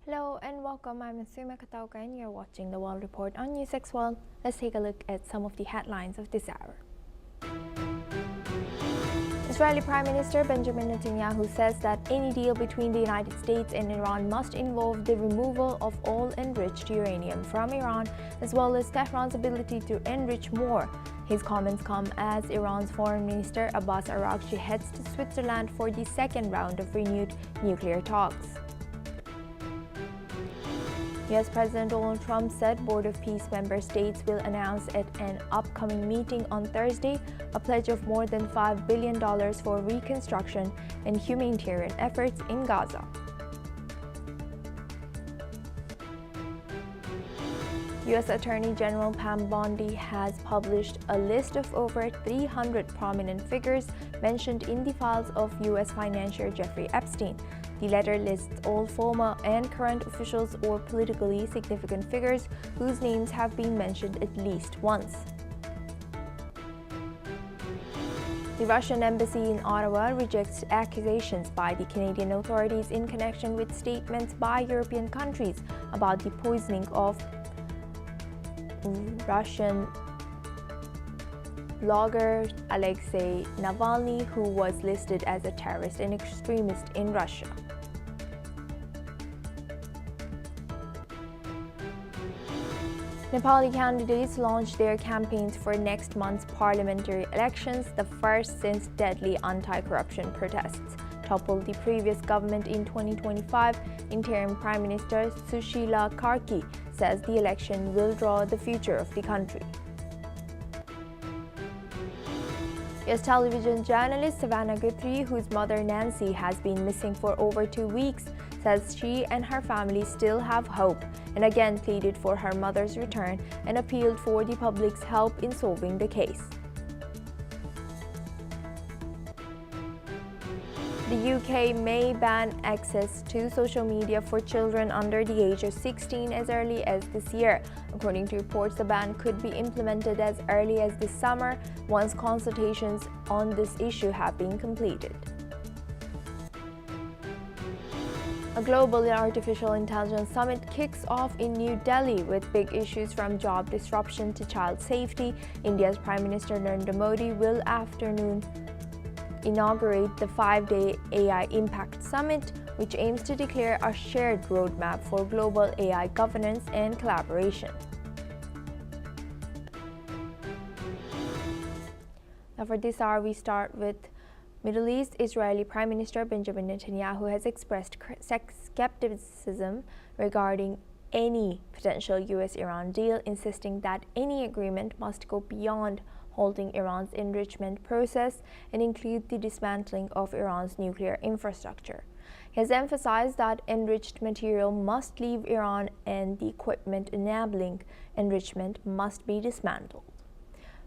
Hello and welcome. I'm Asuma Katauka and you're watching the World Report on NewsX World. Let's take a look at some of the headlines of this hour. Israeli Prime Minister Benjamin Netanyahu says that any deal between the United States and Iran must involve the removal of all enriched uranium from Iran, as well as Tehran's ability to enrich more. His comments come as Iran's Foreign Minister Abbas Araghchi heads to Switzerland for the second round of renewed nuclear talks. U.S. President Donald Trump said Board of Peace member states will announce at an upcoming meeting on Thursday a pledge of more than $5 billion for reconstruction and humanitarian efforts in Gaza. U.S. Attorney General Pam Bondi has published a list of over 300 prominent figures mentioned in the files of U.S. financier Jeffrey Epstein. The letter lists all former and current officials or politically significant figures whose names have been mentioned at least once. The Russian embassy in Ottawa rejects accusations by the Canadian authorities in connection with statements by European countries about the poisoning of Russian blogger Alexei Navalny, who was listed as a terrorist and extremist in Russia. Nepali candidates launched their campaigns for next month's parliamentary elections, the first since deadly anti-corruption protests toppled the previous government in 2025. Interim Prime Minister Sushila Karki says the election will draw the future of the country. US television journalist Savannah Guthrie, whose mother Nancy has been missing for over 2 weeks, says she and her family still have hope, and again pleaded for her mother's return and appealed for the public's help in solving the case. The UK may ban access to social media for children under the age of 16 as early as this year. According to reports, the ban could be implemented as early as this summer once consultations on this issue have been completed. A global artificial intelligence summit kicks off in New Delhi with big issues from job disruption to child safety. India's Prime Minister Narendra Modi will afternoon inaugurate the 5-day AI Impact Summit, which aims to declare a shared roadmap for global AI governance and collaboration. Now for this hour, we start with Middle East. Israeli Prime Minister Benjamin Netanyahu has expressed skepticism regarding any potential US-Iran deal, insisting that any agreement must go beyond halting Iran's enrichment process and include the dismantling of Iran's nuclear infrastructure. He has emphasized that enriched material must leave Iran and the equipment enabling enrichment must be dismantled.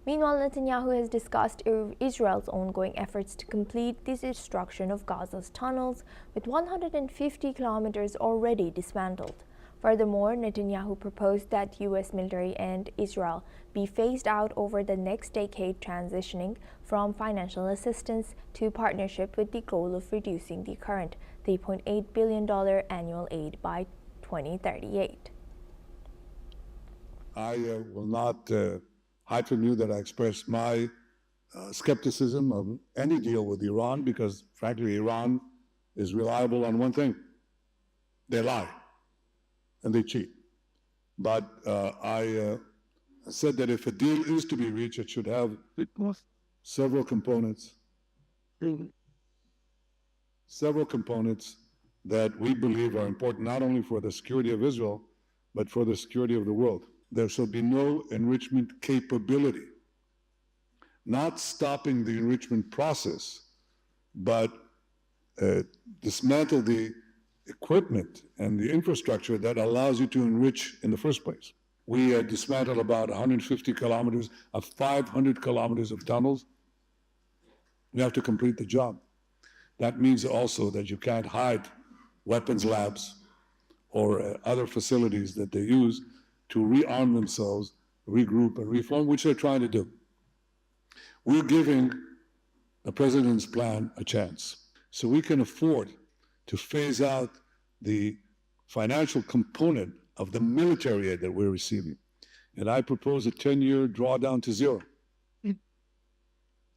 Meanwhile, Netanyahu has discussed Israel's ongoing efforts to complete the destruction of Gaza's tunnels, with 150 kilometers already dismantled. Furthermore, Netanyahu proposed that U.S. military and Israel be phased out over the next decade, transitioning from financial assistance to partnership with the goal of reducing the current $3.8 billion annual aid by 2038. I will not hide from you that I expressed my skepticism of any deal with Iran because, frankly, Iran is reliable on one thing: they lie and they cheat. But I said that if a deal is to be reached, it should have several components that we believe are important not only for the security of Israel, but for the security of the world. There shall be no enrichment capability, not stopping the enrichment process, but dismantle the equipment and the infrastructure that allows you to enrich in the first place. We dismantled about 150 kilometers of 500 kilometers of tunnels. We have to complete the job. That means also that you can't hide weapons labs or other facilities that they use to rearm themselves, regroup and reform, which they're trying to do. We're giving the president's plan a chance. so we can afford to phase out the financial component of the military aid that we're receiving. And I propose a 10-year drawdown to zero.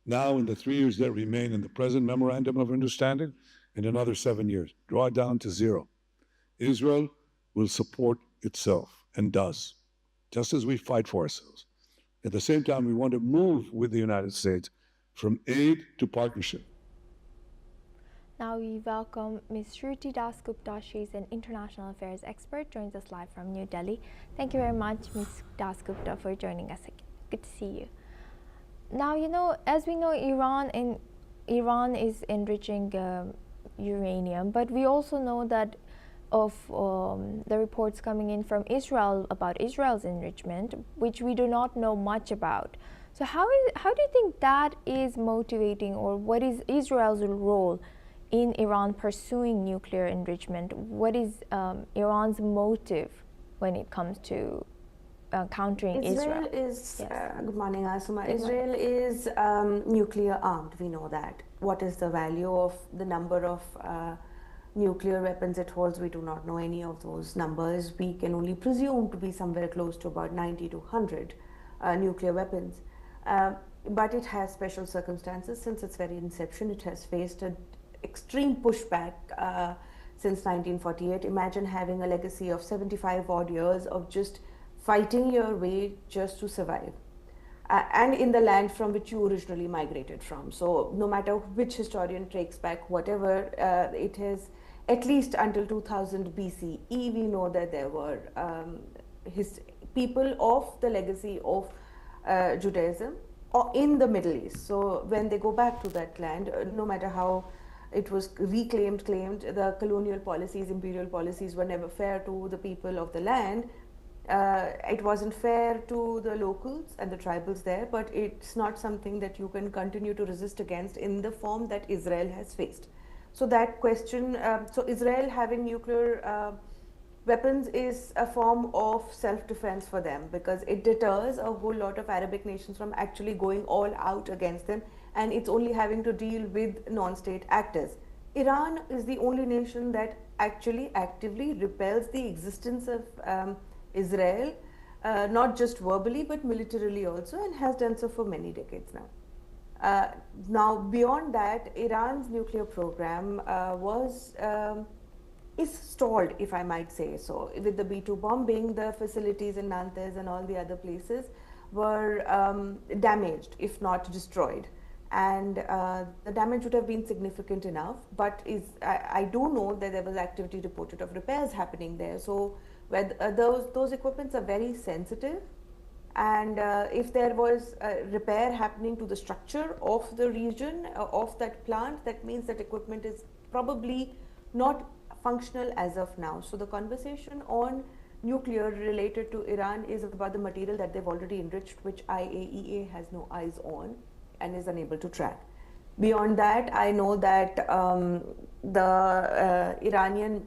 Now, in the 3 years that remain in the present memorandum of understanding, in another 7 years, draw down to zero. Israel will support itself and does, just as we fight for ourselves. At the same time, we want to move with the United States from aid to partnership. Now we welcome Ms. Shruti Dasgupta. She's an international affairs expert, joins us live from New Delhi. Thank you very much, Ms. Dasgupta, for joining us again. Good to see you. Now, as we know, Iran is enriching uranium, but we also know that of the reports coming in from Israel about Israel's enrichment, which we do not know much about. So how do you think that is motivating, or what is Israel's role in Iran pursuing nuclear enrichment? What is Iran's motive when it comes to countering Israel? Good morning, Asuma. Israel is nuclear armed, we know that. What is the value of the number of nuclear weapons it holds? We do not know any of those numbers. We can only presume to be somewhere close to about 90 to 100 nuclear weapons. But it has special circumstances. Since its very inception, it has faced an extreme pushback since 1948. Imagine having a legacy of 75 odd years of just fighting your way just to survive, and in the land from which you originally migrated from. So no matter which historian takes back whatever, it is at least until 2000 BCE, we know that there were people of the legacy of Judaism or in the Middle East. So when they go back to that land, no matter how it was claimed, the colonial policies, imperial policies were never fair to the people of the land. It wasn't fair to the locals and the tribals there, but it's not something that you can continue to resist against in the form that Israel has faced. So that question, so Israel having nuclear weapons is a form of self-defense for them, because it deters a whole lot of Arabic nations from actually going all out against them, and it's only having to deal with non-state actors. Iran is the only nation that actually actively repels the existence of Israel, not just verbally but militarily also, and has done so for many decades now. Now, beyond that, Iran's nuclear program is stalled, if I might say so. With the B-2 bombing, the facilities in Nantes and all the other places were damaged, if not destroyed. And the damage would have been significant enough, but I do know that there was activity reported of repairs happening there. So those equipments are very sensitive, and if there was a repair happening to the structure of the region of that plant, that means that equipment is probably not functional as of now. So the conversation on nuclear related to Iran is about the material that they've already enriched, which IAEA has no eyes on and is unable to track. Beyond that, I know that the Iranian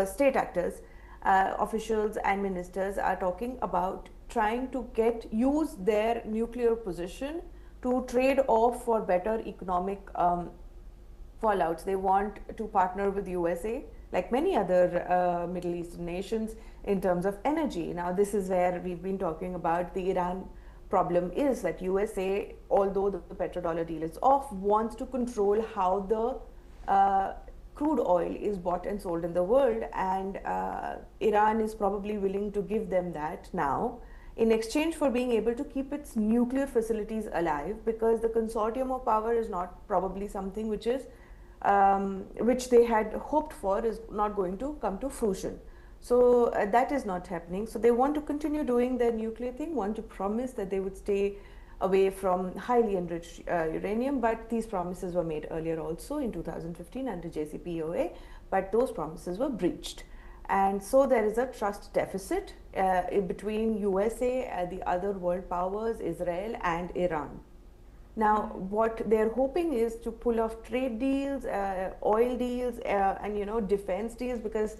state actors, officials and ministers are talking about trying to use their nuclear position to trade off for better economic fallouts. They want to partner with USA, like many other Middle Eastern nations, in terms of energy. Now, this is where we've been talking about the Iran problem is that USA, although the petrodollar deal is off, wants to control how the crude oil is bought and sold in the world, and Iran is probably willing to give them that now in exchange for being able to keep its nuclear facilities alive, because the consortium of power is not probably something which is which they had hoped for is not going to come to fruition. So that is not happening. So they want to continue doing their nuclear thing, want to promise that they would stay away from highly enriched uranium, but these promises were made earlier also in 2015 under JCPOA, but those promises were breached. And so there is a trust deficit between USA, the other world powers, Israel and Iran. Now, what they're hoping is to pull off trade deals, oil deals, and defense deals, because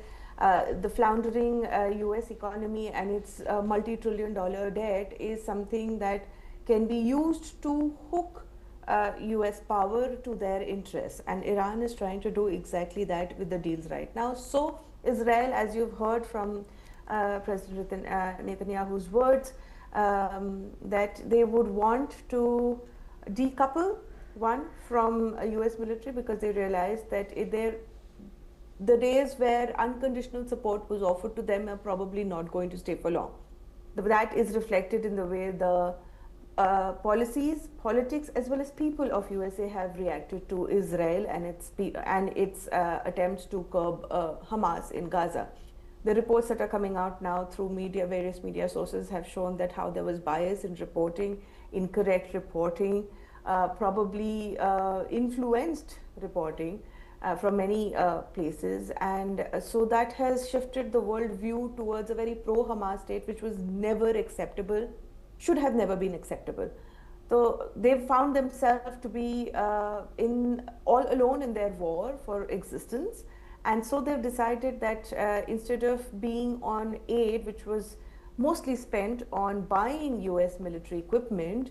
the floundering US economy and its multi-trillion-dollar debt is something that can be used to hook US power to their interests, and Iran is trying to do exactly that with the deals right now. So Israel, as you've heard from President Netanyahu's words, that they would want to decouple one from a US military, because they realize that the days where unconditional support was offered to them are probably not going to stay for long. That is reflected in the way the policies, politics, as well as people of USA have reacted to Israel and its attempts to curb Hamas in Gaza. The reports that are coming out now through media, various media sources, have shown that how there was bias in reporting, incorrect reporting, probably influenced reporting from many places, and so that has shifted the world view towards a very pro-Hamas state, which was never acceptable, should have never been acceptable. So they've found themselves to be all alone in their war for existence, and so they've decided that instead of being on aid, which was mostly spent on buying US military equipment,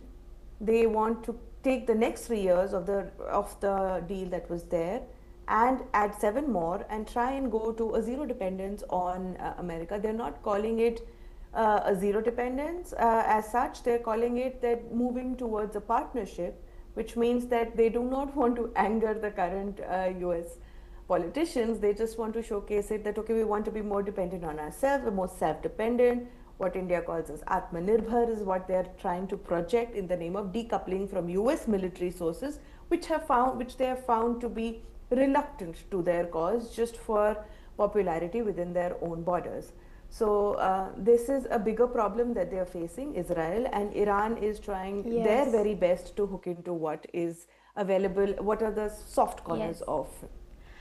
they want to take the next 3 years of the deal that was there and add 7 more and try and go to a zero dependence on America. They're not calling it a zero dependence as such. They're calling it that moving towards a partnership, which means that they do not want to anger the current US politicians. They just want to showcase it that, okay, we want to be more dependent on ourselves, we're more self-dependent. What India calls as Atmanirbhar is what they're trying to project in the name of decoupling from US military sources, which they have found to be reluctant to their cause just for popularity within their own borders. So this is a bigger problem that they are facing, Israel, and Iran is trying their very best to hook into what is available, what are the soft corners of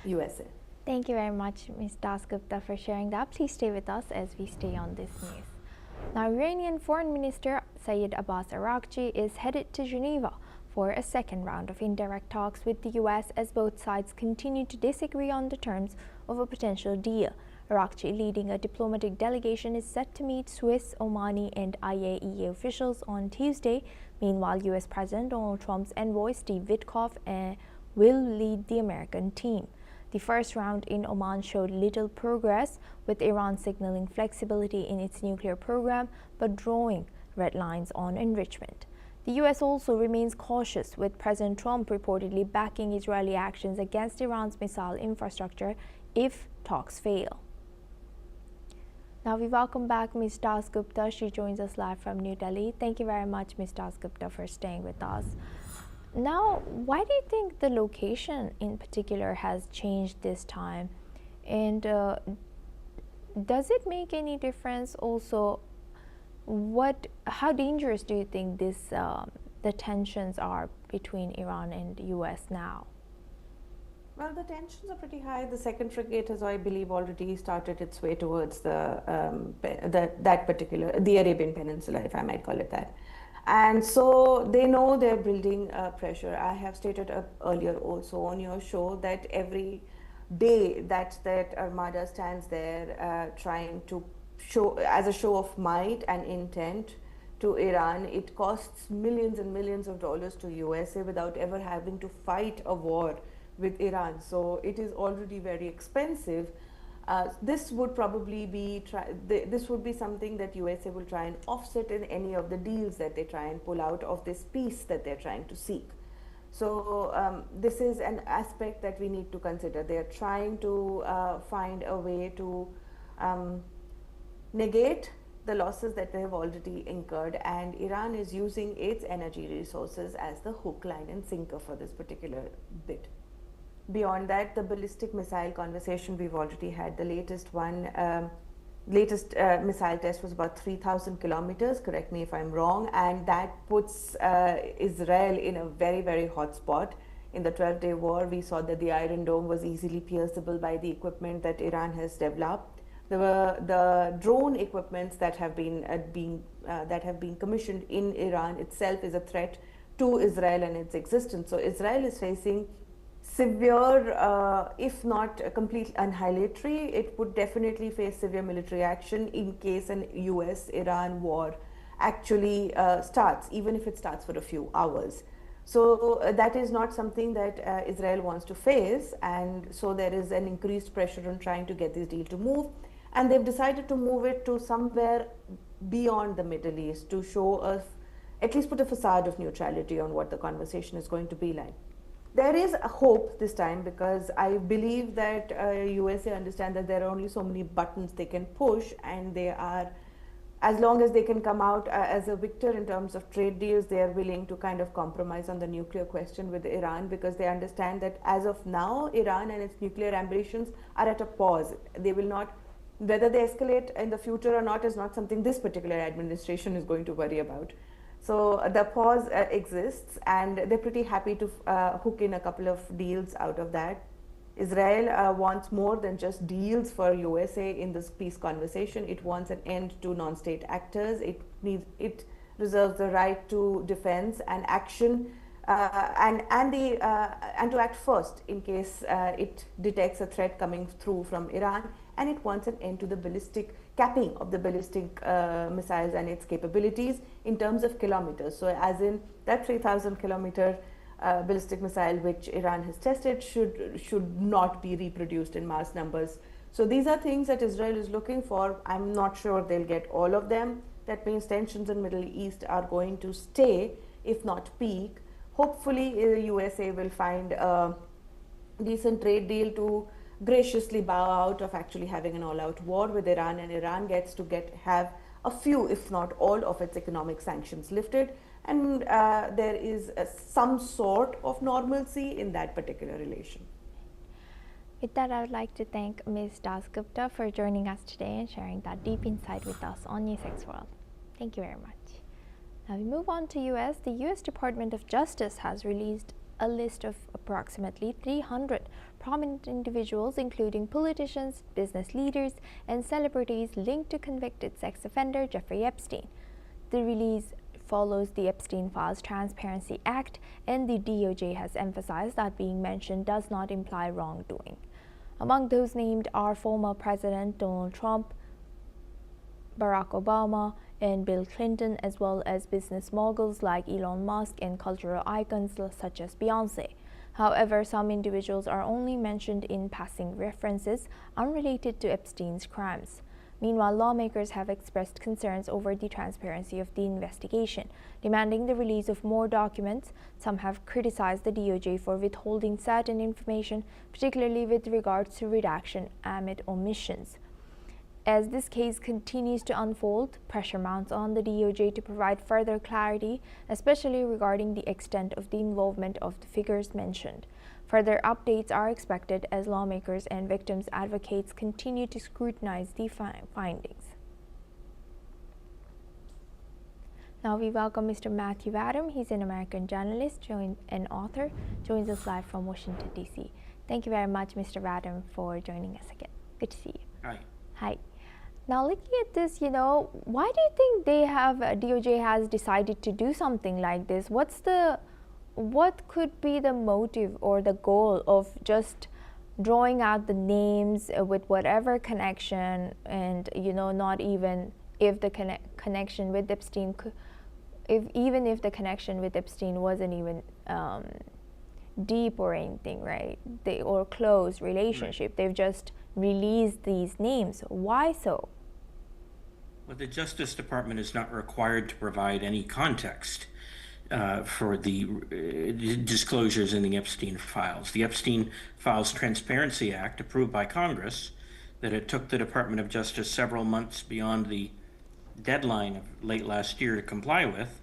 USA. Thank you very much, Ms. Dasgupta, for sharing that. Please stay with us as we stay on this news. Now, Iranian Foreign Minister Sayyid Abbas Araghchi is headed to Geneva for a second round of indirect talks with the US as both sides continue to disagree on the terms of a potential deal. Araghchi, leading a diplomatic delegation, is set to meet Swiss, Omani, and IAEA officials on Tuesday. Meanwhile, US President Donald Trump's envoy Steve Witkoff will lead the American team. The first round in Oman showed little progress, with Iran signaling flexibility in its nuclear program but drawing red lines on enrichment. The US also remains cautious, with President Trump reportedly backing Israeli actions against Iran's missile infrastructure if talks fail. Now we welcome back Ms. Dasgupta. She joins us live from New Delhi. Thank you very much, Ms. Dasgupta, for staying with us. Now, why do you think the location in particular has changed this time? And does it make any difference also? How dangerous do you think the tensions are between Iran and the US now? Well, the tensions are pretty high. The second frigate has, I believe, already started its way towards the Arabian Peninsula, if I might call it that. And so they know they're building pressure. I have stated earlier also on your show that every day that Armada stands there trying to show as a show of might and intent to Iran, it costs millions and millions of dollars to USA without ever having to fight a war with Iran. So it is already very expensive. This would probably be this would be something that USA will try and offset in any of the deals that they try and pull out of this peace that they're trying to seek. So this is an aspect that we need to consider. They're trying to find a way to negate the losses that they have already incurred, and Iran is using its energy resources as the hook, line and sinker for this particular bit. Beyond that, the ballistic missile conversation we've already had. The latest missile test was about 3,000 kilometers, correct me if I'm wrong, and that puts Israel in a very, very hot spot. In the 12-day war, we saw that the Iron Dome was easily pierceable by the equipment that Iran has developed. The drone equipments that have been commissioned in Iran itself is a threat to Israel and its existence. So Israel is facing severe, if not complete annihilatory, it would definitely face severe military action in case an US-Iran war actually starts, even if it starts for a few hours. So that is not something that Israel wants to face, and so there is an increased pressure on trying to get this deal to move, and they've decided to move it to somewhere beyond the Middle East to show us, at least put a facade of neutrality on what the conversation is going to be like. There is a hope this time because I believe that USA understand that there are only so many buttons they can push, and they are, as long as they can come out as a victor in terms of trade deals, they are willing to kind of compromise on the nuclear question with Iran, because they understand that as of now, Iran and its nuclear ambitions are at a pause. They will not, whether they escalate in the future or not is not something this particular administration is going to worry about. So the pause exists, and they're pretty happy to hook in a couple of deals out of that. Israel wants more than just deals for USA in this peace conversation. It wants an end to non-state actors. It reserves the right to defense and action, and to act first in case it detects a threat coming through from Iran. And it wants an end to the capping of the ballistic missiles and its capabilities in terms of kilometers. So as in that 3,000 kilometer ballistic missile which Iran has tested should not be reproduced in mass numbers. So these are things that Israel is looking for. I'm not sure they'll get all of them. That means tensions in Middle East are going to stay, if not peak. Hopefully, the USA will find a decent trade deal to graciously bow out of actually having an all-out war with Iran, and Iran gets to have a few, if not all, of its economic sanctions lifted, and there is some sort of normalcy in that particular relation. With that, I would like to thank Ms. Dasgupta for joining us today and sharing that deep insight with us on NewsX World. Thank you very much. Now we move on to US. The US Department of Justice has released a list of approximately 300 prominent individuals, including politicians, business leaders, and celebrities linked to convicted sex offender Jeffrey Epstein. The release follows the Epstein Files Transparency Act, and the DOJ has emphasized that being mentioned does not imply wrongdoing. Among those named are former President Donald Trump, Barack Obama, and Bill Clinton, as well as business moguls like Elon Musk and cultural icons such as Beyoncé. However, some individuals are only mentioned in passing references unrelated to Epstein's crimes. Meanwhile, lawmakers have expressed concerns over the transparency of the investigation, demanding the release of more documents. Some have criticized the DOJ for withholding certain information, particularly with regards to redaction amid omissions. As this case continues to unfold, pressure mounts on the DOJ to provide further clarity, especially regarding the extent of the involvement of the figures mentioned. Further updates are expected as lawmakers and victims' advocates continue to scrutinize the findings. Now we welcome Mr. Matthew Adam. He's an American journalist and author, joins us live from Washington, D.C. Thank you very much, Mr. Adam, for joining us again. Good to see you. Hi. Hi. Now, looking at this, why do you think DOJ has decided to do something like this? What could be the motive or the goal of just drawing out the names with whatever connection, and not even if the connection with Epstein, even if the connection with Epstein wasn't even deep or anything, right? Or close relationship. Right. They've just released these names. Why so? Well, the Justice Department is not required to provide any context for the disclosures in the Epstein files. The Epstein Files Transparency Act, approved by Congress, that it took the Department of Justice several months beyond the deadline of late last year to comply with,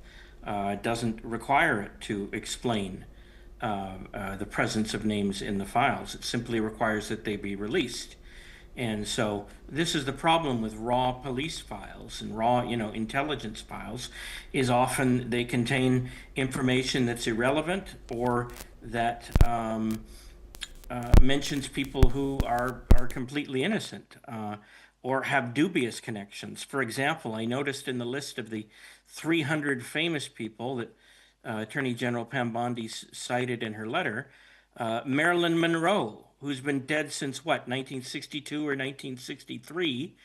doesn't require it to explain the presence of names in the files. It simply requires that they be released. And so this is the problem with raw police files and raw, intelligence files, is often they contain information that's irrelevant or that mentions people who are completely innocent or have dubious connections. For example, I noticed in the list of the 300 famous people that Attorney General Pam Bondi cited in her letter, Marilyn Monroe, who's been dead since 1962 or 1963,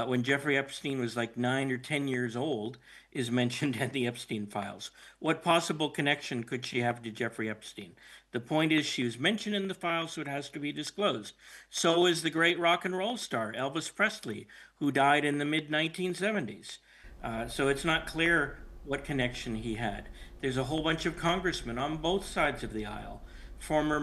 when Jeffrey Epstein was like 9 or 10 years old, is mentioned in the Epstein files. What possible connection could she have to Jeffrey Epstein? The point is she was mentioned in the files, so it has to be disclosed. So is the great rock and roll star, Elvis Presley, who died in the mid-1970s. So it's not clear what connection he had. There's a whole bunch of congressmen on both sides of the aisle. Former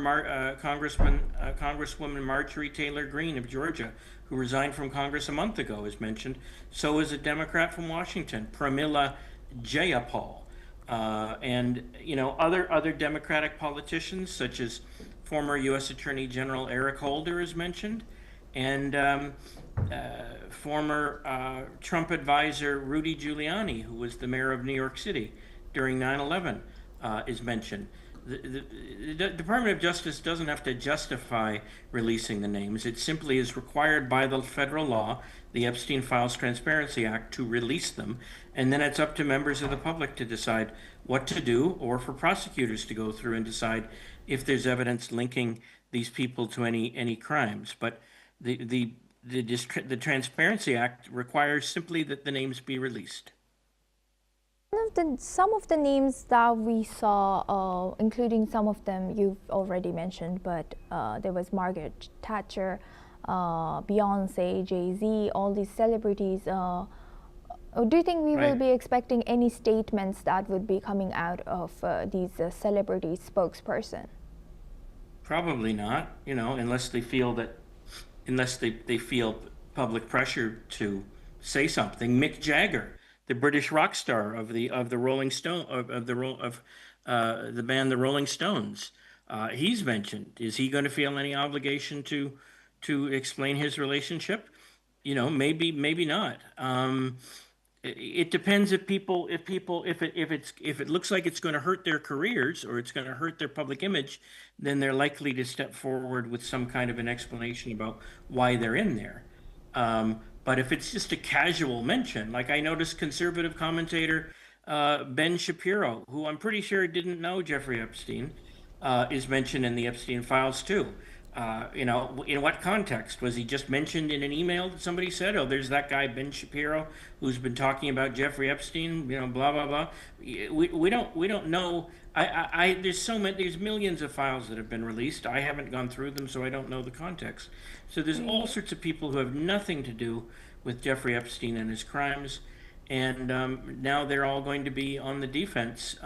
Congresswoman Marjorie Taylor Greene of Georgia, who resigned from Congress a month ago, is mentioned. So is a Democrat from Washington, Pramila Jayapal. And other Democratic politicians, such as former U.S. Attorney General Eric Holder, is mentioned, and former Trump advisor Rudy Giuliani, who was the mayor of New York City during 9/11, is mentioned. The Department of Justice doesn't have to justify releasing the names. It simply is required by the federal law, the Epstein Files Transparency Act, to release them. And then it's up to members of the public to decide what to do, or for prosecutors to go through and decide if there's evidence linking these people to any crimes. But the Transparency Act requires simply that the names be released. Some of the names that we saw, including some of them you've already mentioned, but there was Margaret Thatcher, Beyonce, Jay-Z, all these celebrities. Do you think we will be expecting any statements that would be coming out of these celebrity spokesperson? Probably not, unless they feel they feel public pressure to say something. Mick Jagger, the British rock star of the Rolling Stone of the band the Rolling Stones, he's mentioned. Is he going to feel any obligation to explain his relationship? Maybe not. It depends if it looks like it's going to hurt their careers or it's going to hurt their public image, then they're likely to step forward with some kind of an explanation about why they're in there. But if it's just a casual mention, like I noticed conservative commentator Ben Shapiro, who I'm pretty sure didn't know Jeffrey Epstein, is mentioned in the Epstein files too. In what context? Was he just mentioned in an email that somebody said, oh, there's that guy, Ben Shapiro, who's been talking about Jeffrey Epstein, blah, blah, blah. We don't know. There's millions of files that have been released. I haven't gone through them, so I don't know the context. So there's all sorts of people who have nothing to do with Jeffrey Epstein and his crimes. And now they're all going to be on the defense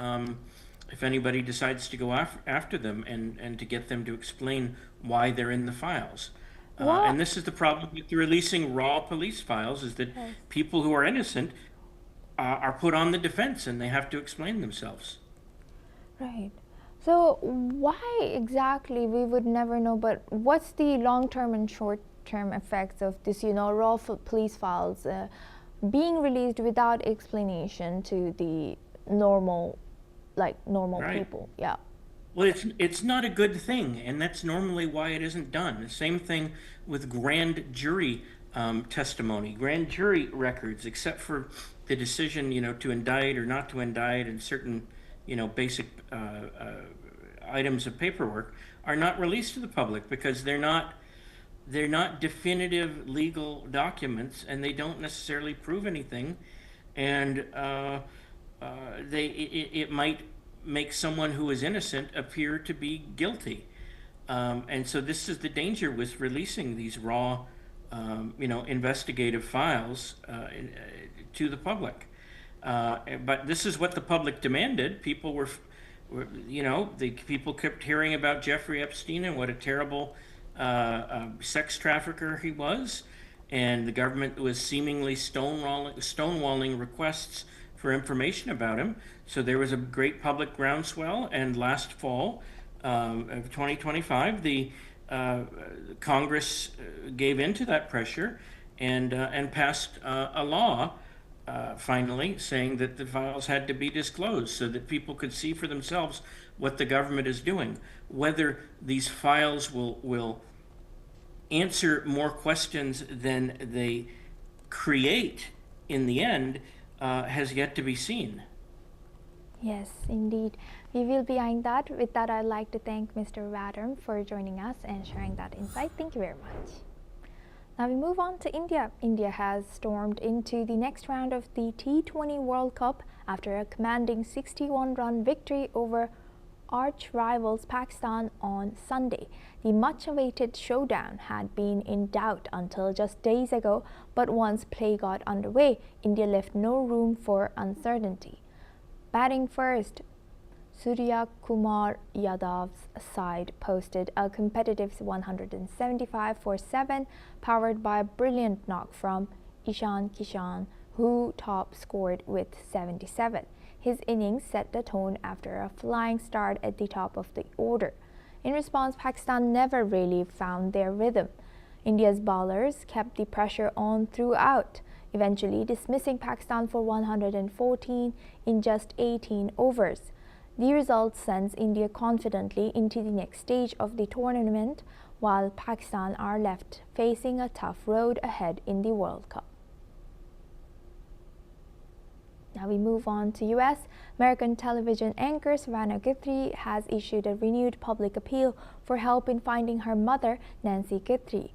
if anybody decides to go after them and to get them to explain why they're in the files. And this is the problem with releasing raw police files, is that people who are innocent are put on the defense and they have to explain themselves. Right. So why exactly, we would never know, but what's the long-term and short-term effects of this, raw police files being released without explanation to the normal people? Yeah. Well, it's not a good thing, and that's normally why it isn't done. The same thing with grand jury testimony, grand jury records, except for the decision, to indict or not to indict, and certain, basic items of paperwork are not released to the public because they're not definitive legal documents, and they don't necessarily prove anything, and it might make someone who is innocent appear to be guilty. And so this is the danger with releasing these raw, investigative files to the public. But this is what the public demanded. People people kept hearing about Jeffrey Epstein and what a terrible sex trafficker he was. And the government was seemingly stonewalling requests for information about him. So there was a great public groundswell, and last fall of 2025, the Congress gave in to that pressure and passed a law finally saying that the files had to be disclosed so that people could see for themselves what the government is doing. Whether these files will answer more questions than they create in the end has yet to be seen. Yes, indeed. We will be eyeing that. With that, I'd like to thank Mr. Radam for joining us and sharing that insight. Thank you very much. Now we move on to India. India has stormed into the next round of the T20 World Cup after a commanding 61-run victory over arch-rivals Pakistan on Sunday. The much-awaited showdown had been in doubt until just days ago, but once play got underway, India left no room for uncertainty. Batting first, Surya Kumar Yadav's side posted a competitive 175 for 7, powered by a brilliant knock from Ishan Kishan, who top scored with 77. His innings set the tone after a flying start at the top of the order. In response, Pakistan never really found their rhythm. India's bowlers kept the pressure on throughout, eventually dismissing Pakistan for 114 in just 18 overs. The result sends India confidently into the next stage of the tournament, while Pakistan are left facing a tough road ahead in the World Cup. Now we move on to US. American television anchor Savannah Guthrie has issued a renewed public appeal for help in finding her mother, Nancy Guthrie,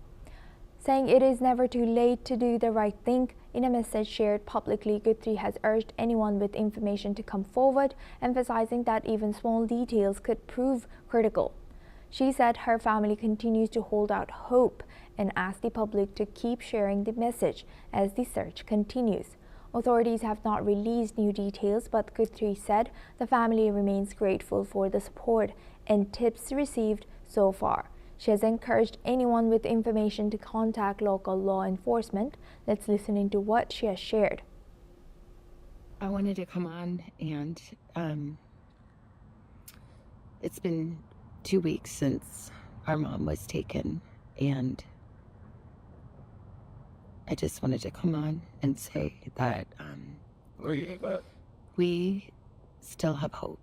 saying it is never too late to do the right thing. In a message shared publicly, Guthrie has urged anyone with information to come forward, emphasizing that even small details could prove critical. She said her family continues to hold out hope and asked the public to keep sharing the message as the search continues. Authorities have not released new details, but Guthrie said the family remains grateful for the support and tips received so far. She has encouraged anyone with information to contact local law enforcement. Let's listen into what she has shared. I wanted to come on, and it's been 2 weeks since our mom was taken, and I just wanted to come on and say that we still have hope,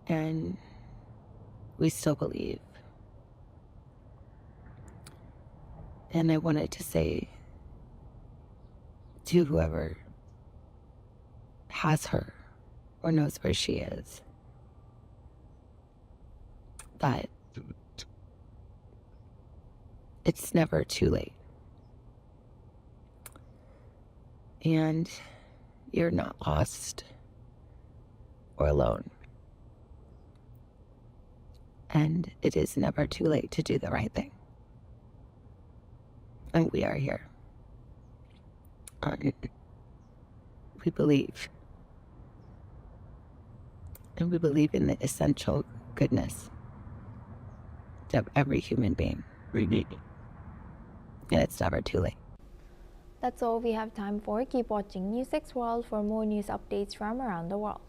and we still believe. And I wanted to say to whoever has her or knows where she is that it's never too late. And you're not lost or alone. And it is never too late to do the right thing. And we are here. We believe. And we believe in the essential goodness of every human being. And it's never too late. That's all we have time for. Keep watching NewsX World for more news updates from around the world.